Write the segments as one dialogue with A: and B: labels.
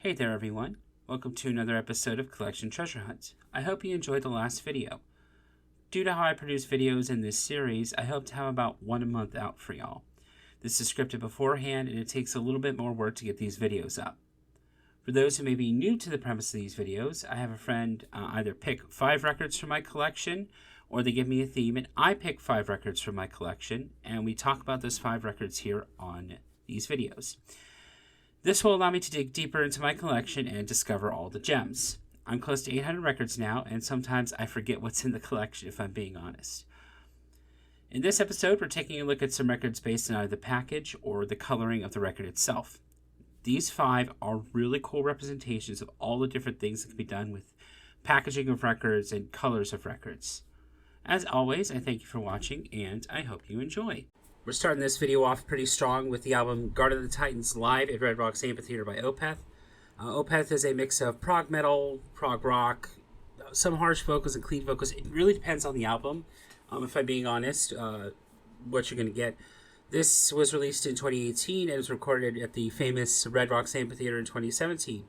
A: Hey there everyone, welcome to another episode of Collection Treasure Hunt. I hope you enjoyed the last video. Due to how I produce videos in this series, I hope to have about one a month out for y'all. This is scripted beforehand and it takes a little bit more work to get these videos up. For those who may be new to the premise of these videos, I have a friend either pick 5 records from my collection or they give me a theme and I pick 5 records from my collection and we talk about those 5 records here on these videos. This will allow me to dig deeper into my collection and discover all the gems. I'm close to 800 records now, and sometimes I forget what's in the collection if I'm being honest. In this episode, we're taking a look at some records based on either the package or the coloring of the record itself. These 5 are really cool representations of all the different things that can be done with packaging of records and colors of records. As always, I thank you for watching, and I hope you enjoy. We're starting this video off pretty strong with the album Guard of the Titans Live at Red Rocks Amphitheater by Opeth. Opeth is a mix of prog metal, prog rock, some harsh vocals and clean vocals. It really depends on the album, if I'm being honest, what you're going to get. This was released in 2018 and was recorded at the famous Red Rocks Amphitheater in 2017.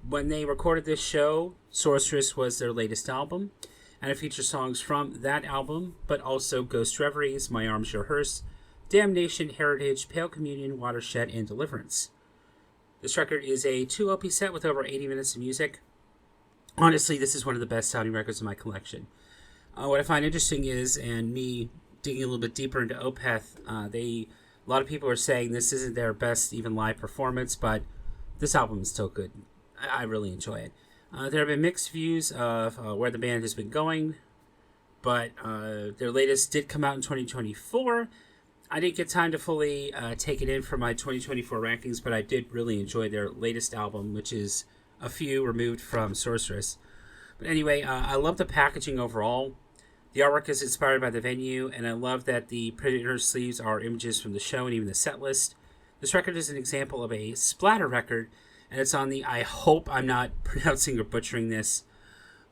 A: When they recorded this show, Sorceress was their latest album. And it features songs from that album, but also Ghost Reveries, My Arms Your Hearse, Damnation, Heritage, Pale Communion, Watershed, and Deliverance. This record is a 2 LP set with over 80 minutes of music. Honestly, this is one of the best sounding records in my collection. What I find interesting is, and me digging a little bit deeper into Opeth, a lot of people are saying this isn't their best even live performance, but this album is still good. I really enjoy it. There have been mixed views of where the band has been going, but their latest did come out in 2024. I didn't get time to fully take it in for my 2024 rankings, but I did really enjoy their latest album, which is a few removed from Sorceress. But anyway, I love the packaging overall. The artwork is inspired by the venue, and I love that the printed sleeves are images from the show and even the set list. This record is an example of a splatter record, and it's on the, I hope I'm not pronouncing or butchering this,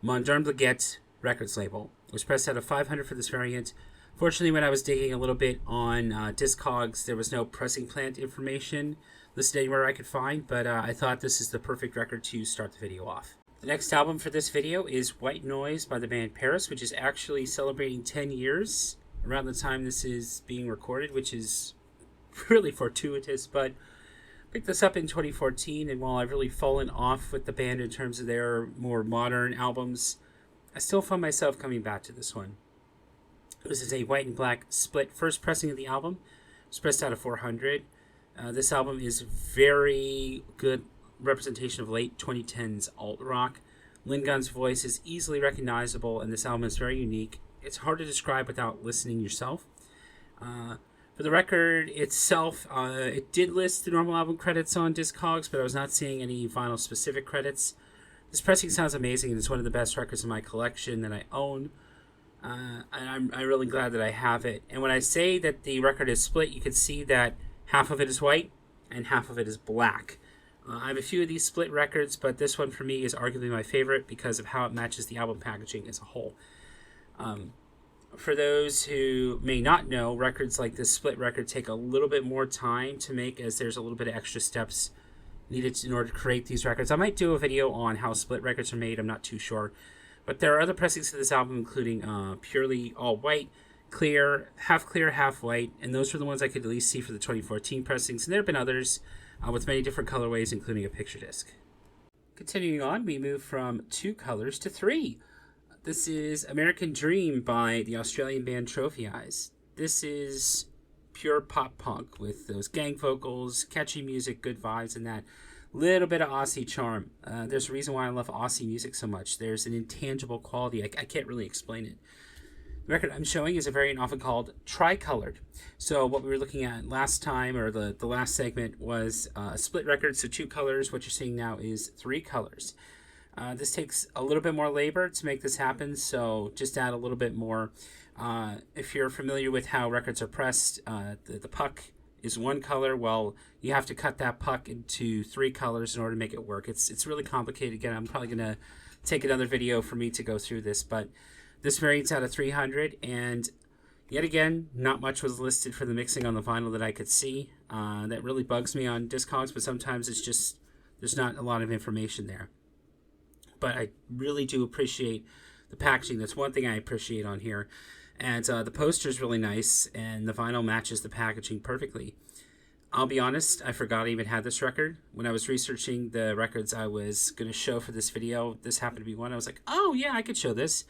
A: Modern Blaguette Records label. It was pressed out of 500 for this variant. Fortunately, when I was digging a little bit on Discogs, there was no pressing plant information listed anywhere I could find, but I thought this is the perfect record to start the video off. The next album for this video is White Noise by the band Paris, which is actually celebrating 10 years around the time this is being recorded, which is really fortuitous, but picked this up in 2014, and while I've really fallen off with the band in terms of their more modern albums, I still find myself coming back to this one. This is a white and black split first pressing of the album. It was pressed out of 400. This album is very good representation of late 2010s alt rock. Lynn Gunn's voice is easily recognizable, and this album is very unique. It's hard to describe without listening yourself. For the record itself, it did list the normal album credits on Discogs, but I was not seeing any vinyl-specific credits. This pressing sounds amazing, and it's one of the best records in my collection that I own. And I'm really glad that I have it. And when I say that the record is split, you can see that half of it is white and half of it is black. I have a few of these split records, but this one for me is arguably my favorite because of how it matches the album packaging as a whole. For those who may not know, records like this split record take a little bit more time to make, as there's a little bit of extra steps needed in order to create these records. I might do a video on how split records are made, I'm not too sure. But there are other pressings to this album, including purely all white, clear, half white, and those were the ones I could at least see for the 2014 pressings. And there have been others with many different colorways, including a picture disc. Continuing on, we move from 2 colors to 3. This is American Dream by the Australian band Trophy Eyes. This is pure pop punk with those gang vocals, catchy music, good vibes, and that little bit of Aussie charm. There's a reason why I love Aussie music so much. There's an intangible quality. I can't really explain it. The record I'm showing is a variant often called tricolored. So what we were looking at last time, or the last segment, was a split record, so 2 colors. What you're seeing now is 3 colors. This takes a little bit more labor to make this happen, so just add a little bit more. If you're familiar with how records are pressed, the puck is 1 color. Well, you have to cut that puck into 3 colors in order to make it work. It's really complicated. Again, I'm probably going to take another video for me to go through this, but this variant's out of 300, and yet again, not much was listed for the mixing on the vinyl that I could see. That really bugs me on Discogs, but sometimes it's just There's not a lot of information there. But I really do appreciate the packaging. That's one thing I appreciate on here. And the poster is really nice, and the vinyl matches the packaging perfectly. I'll be honest, I forgot I even had this record. When I was researching the records I was going to show for this video, this happened to be one. I was like, oh yeah, I could show this.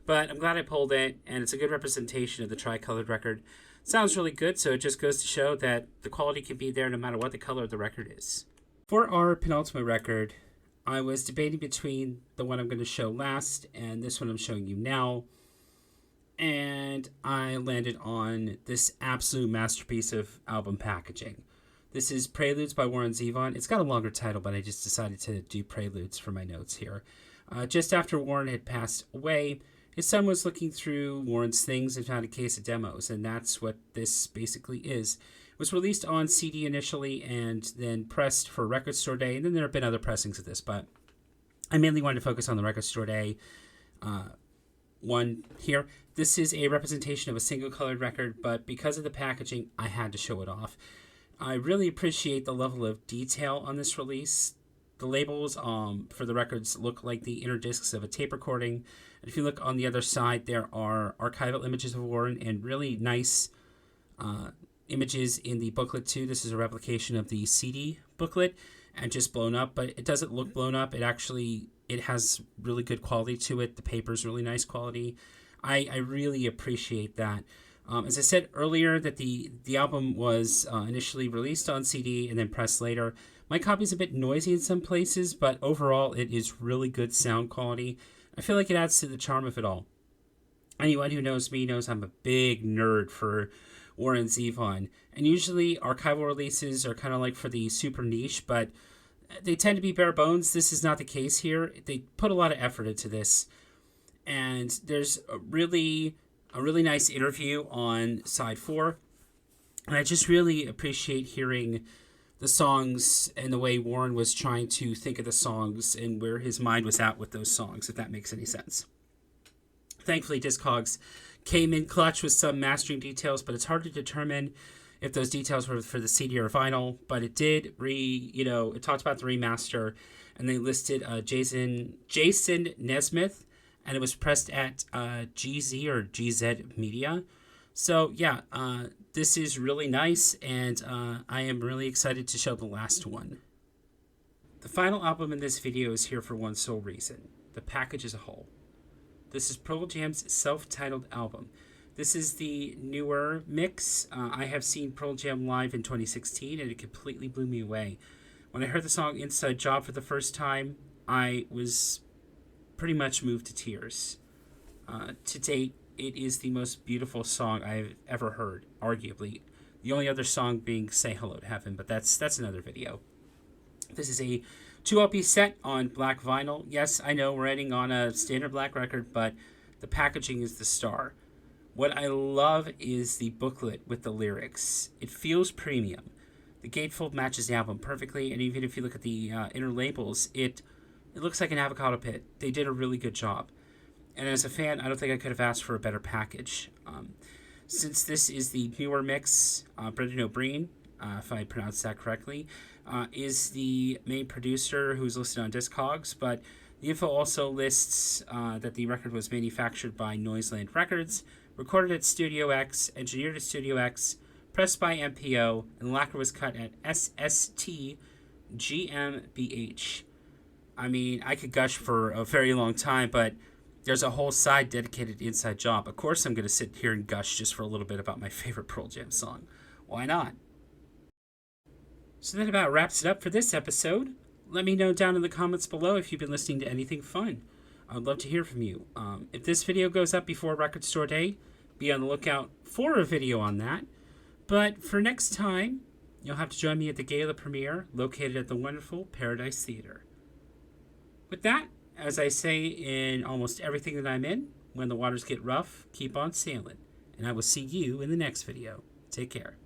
A: But I'm glad I pulled it, and it's a good representation of the tricolored record. Sounds really good, so it just goes to show that the quality can be there no matter what the color of the record is. For our penultimate record, I was debating between the one I'm going to show last and this one I'm showing you now. And I landed on this absolute masterpiece of album packaging. This is Preludes by Warren Zevon. It's got a longer title, but I just decided to do Preludes for my notes here. Just after Warren had passed away, his son was looking through Warren's things and found a case of demos, and that's what this basically is. It was released on CD initially and then pressed for Record Store Day, and then there have been other pressings of this, but I mainly wanted to focus on the Record Store Day one here. This is a representation of a single colored record, but because of the packaging, I had to show it off. I really appreciate the level of detail on this release. The labels for the records look like the inner discs of a tape recording. And if you look on the other side, there are archival images of Warren and really nice images in the booklet too. This is a replication of the CD booklet and just blown up, but it doesn't look blown up. It has really good quality to it. The paper's really nice quality. I really appreciate that. As I said earlier, that the album was initially released on CD and then pressed later. My copy's a bit noisy in some places, but overall it is really good sound quality. I feel like it adds to the charm of it all. Anyone who knows me knows I'm a big nerd for Warren Zevon. And usually archival releases are kind of like for the super niche, but they tend to be bare bones. This is not the case here. They put a lot of effort into this. And there's a really nice interview on side 4. And I just really appreciate hearing the songs and the way Warren was trying to think of the songs and where his mind was at with those songs, if that makes any sense. Thankfully, Discogs came in clutch with some mastering details, but it's hard to determine if those details were for the CD or vinyl. But it did it talked about the remaster, and they listed Jason Nesmith, and it was pressed at GZ or GZ Media. So yeah, this is really nice, and I am really excited to show the last one. The final album in this video is here for one sole reason: the package as a whole. This is Pearl Jam's self-titled album. This is the newer mix. I have seen Pearl Jam live in 2016, and it completely blew me away. When I heard the song Inside Job for the first time, I was pretty much moved to tears. To date, it is the most beautiful song I've ever heard, arguably. The only other song being Say Hello to Heaven, but that's another video. This is a 2-LP set on black vinyl. Yes, I know we're ending on a standard black record, but the packaging is the star. What I love is the booklet with the lyrics. It feels premium. The gatefold matches the album perfectly, and even if you look at the inner labels, it looks like an avocado pit. They did a really good job. And as a fan, I don't think I could have asked for a better package. Since this is the newer mix, Brendan O'Brien, if I pronounced that correctly, is the main producer who's listed on Discogs, but the info also lists that the record was manufactured by Noiseland Records, recorded at Studio X, engineered at Studio X, pressed by MPO, and lacquer was cut at SST GmbH. I mean, I could gush for a very long time, but there's a whole side dedicated to Inside Job. Of course I'm going to sit here and gush just for a little bit about my favorite Pearl Jam song. Why not? So that about wraps it up for this episode. Let me know down in the comments below if you've been listening to anything fun. I'd love to hear from you. If this video goes up before Record Store Day, be on the lookout for a video on that. But for next time, you'll have to join me at the gala premiere located at the wonderful Paradise Theater. With that, as I say in almost everything that I'm in, when the waters get rough, keep on sailing. And I will see you in the next video. Take care.